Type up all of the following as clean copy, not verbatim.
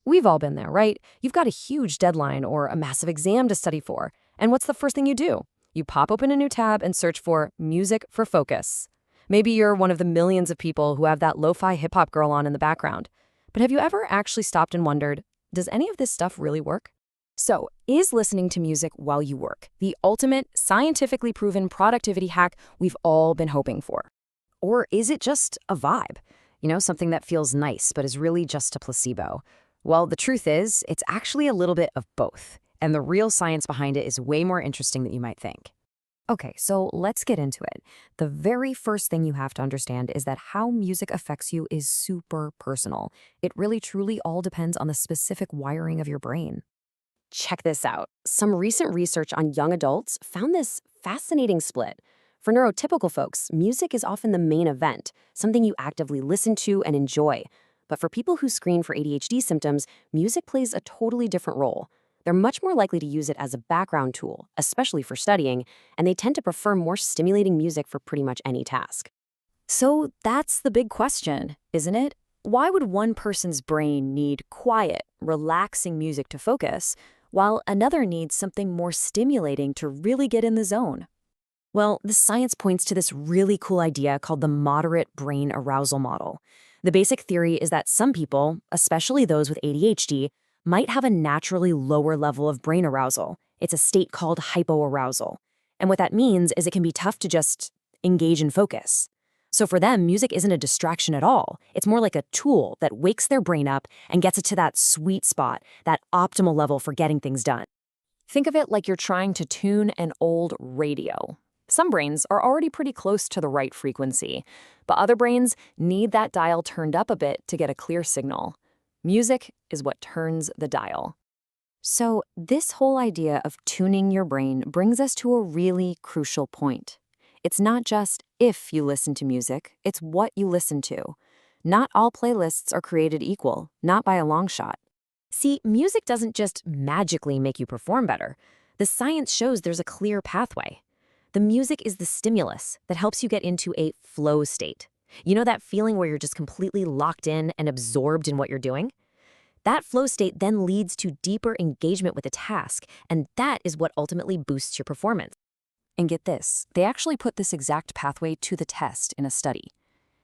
We've all been there, right? You've got a huge deadline or a massive exam to study for. And what's the first thing you do? You pop open a new tab and search for music for focus. Maybe you're one of the millions of people who have that lo-fi hip-hop girl on in the background. But have you ever actually stopped and wondered, does any of this stuff really work? So, is listening to music while you work the ultimate, scientifically proven productivity hack we've all been hoping for? Or is it just a vibe? Something that feels nice but is really just a placebo? Well, the truth is, it's actually a little bit of both. And the real science behind it is way more interesting than you might think. Okay, so let's get into it. The very first thing you have to understand is that how music affects you is super personal. It really truly all depends on the specific wiring of your brain. Check this out. Some recent research on young adults found this fascinating split. For neurotypical folks, music is often the main event, something you actively listen to and enjoy. But for people who screen for ADHD symptoms, music plays a totally different role. They're much more likely to use it as a background tool, especially for studying, and they tend to prefer more stimulating music for pretty much any task. So that's the big question, isn't it? Why would one person's brain need quiet, relaxing music to focus, while another needs something more stimulating to really get in the zone? Well, the science points to this really cool idea called the moderate brain arousal model. The basic theory is that some people, especially those with ADHD, might have a naturally lower level of brain arousal. It's a state called hypoarousal. And what that means is it can be tough to just engage and focus. So for them, music isn't a distraction at all. It's more like a tool that wakes their brain up and gets it to that sweet spot, that optimal level for getting things done. Think of it like you're trying to tune an old radio. Some brains are already pretty close to the right frequency, but other brains need that dial turned up a bit to get a clear signal. Music is what turns the dial. So this whole idea of tuning your brain brings us to a really crucial point. It's not just if you listen to music, it's what you listen to. Not all playlists are created equal, not by a long shot. See, music doesn't just magically make you perform better. The science shows there's a clear pathway. The music is the stimulus that helps you get into a flow state. You know that feeling where you're just completely locked in and absorbed in what you're doing? That flow state then leads to deeper engagement with a task, and that is what ultimately boosts your performance. And get this, they actually put this exact pathway to the test in a study.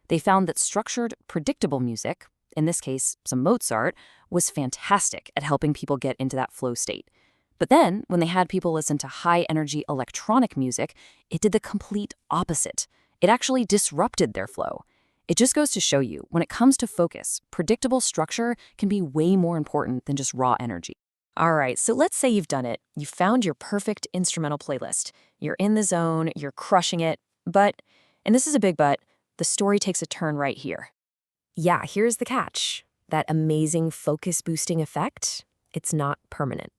They found that structured, predictable music, in this case, some Mozart, was fantastic at helping people get into that flow state. But then, when they had people listen to high-energy electronic music, it did the complete opposite. It actually disrupted their flow. It just goes to show you, when it comes to focus, predictable structure can be way more important than just raw energy. All right, so let's say you've done it. You found your perfect instrumental playlist. You're in the zone, you're crushing it, but, and this is a big but, the story takes a turn right here. Yeah, here's the catch. That amazing focus-boosting effect, it's not permanent.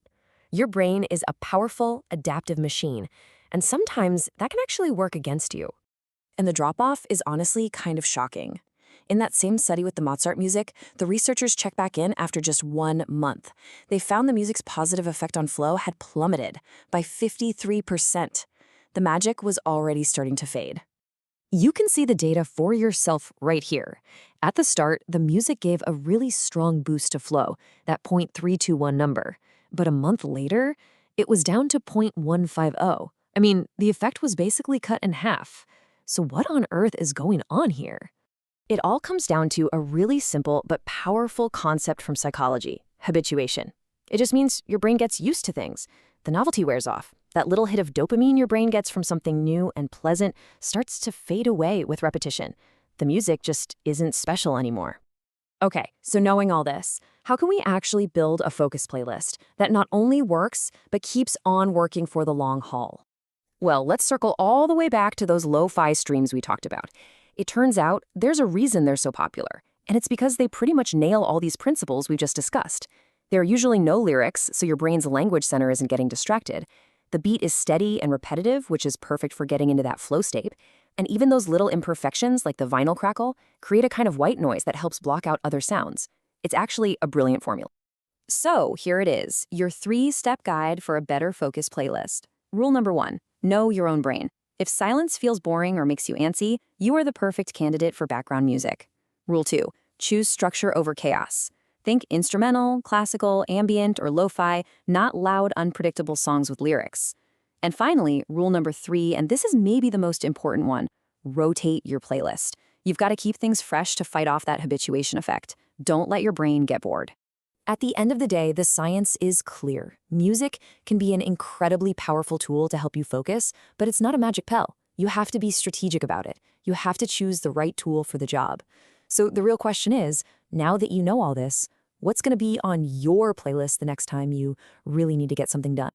Your brain is a powerful, adaptive machine, and sometimes that can actually work against you. And the drop-off is honestly kind of shocking. In that same study with the Mozart music, the researchers checked back in after just 1 month. They found the music's positive effect on flow had plummeted by 53%. The magic was already starting to fade. You can see the data for yourself right here. At the start, the music gave a really strong boost to flow, that 0.321 number. But a month later, it was down to 0.150. I mean, the effect was basically cut in half. So what on earth is going on here? It all comes down to a really simple but powerful concept from psychology: habituation. It just means your brain gets used to things. The novelty wears off. That little hit of dopamine your brain gets from something new and pleasant starts to fade away with repetition. The music just isn't special anymore. Okay, so knowing all this, how can we actually build a focus playlist that not only works, but keeps on working for the long haul? Well, let's circle all the way back to those lo-fi streams we talked about. It turns out there's a reason they're so popular, and it's because they pretty much nail all these principles we just discussed. There are usually no lyrics, so your brain's language center isn't getting distracted. The beat is steady and repetitive, which is perfect for getting into that flow state. And even those little imperfections, like the vinyl crackle, create a kind of white noise that helps block out other sounds. It's actually a brilliant formula. So here it is, your 3-step guide for a better focus playlist. Rule number 1, know your own brain. If silence feels boring or makes you antsy, you are the perfect candidate for background music. Rule 2, choose structure over chaos. Think instrumental, classical, ambient, or lo-fi, not loud, unpredictable songs with lyrics. And finally, rule number 3, and this is maybe the most important one, rotate your playlist. You've got to keep things fresh to fight off that habituation effect. Don't let your brain get bored. At the end of the day, the science is clear. Music can be an incredibly powerful tool to help you focus, but it's not a magic pill. You have to be strategic about it. You have to choose the right tool for the job. So the real question is, now that you know all this, what's going to be on your playlist the next time you really need to get something done?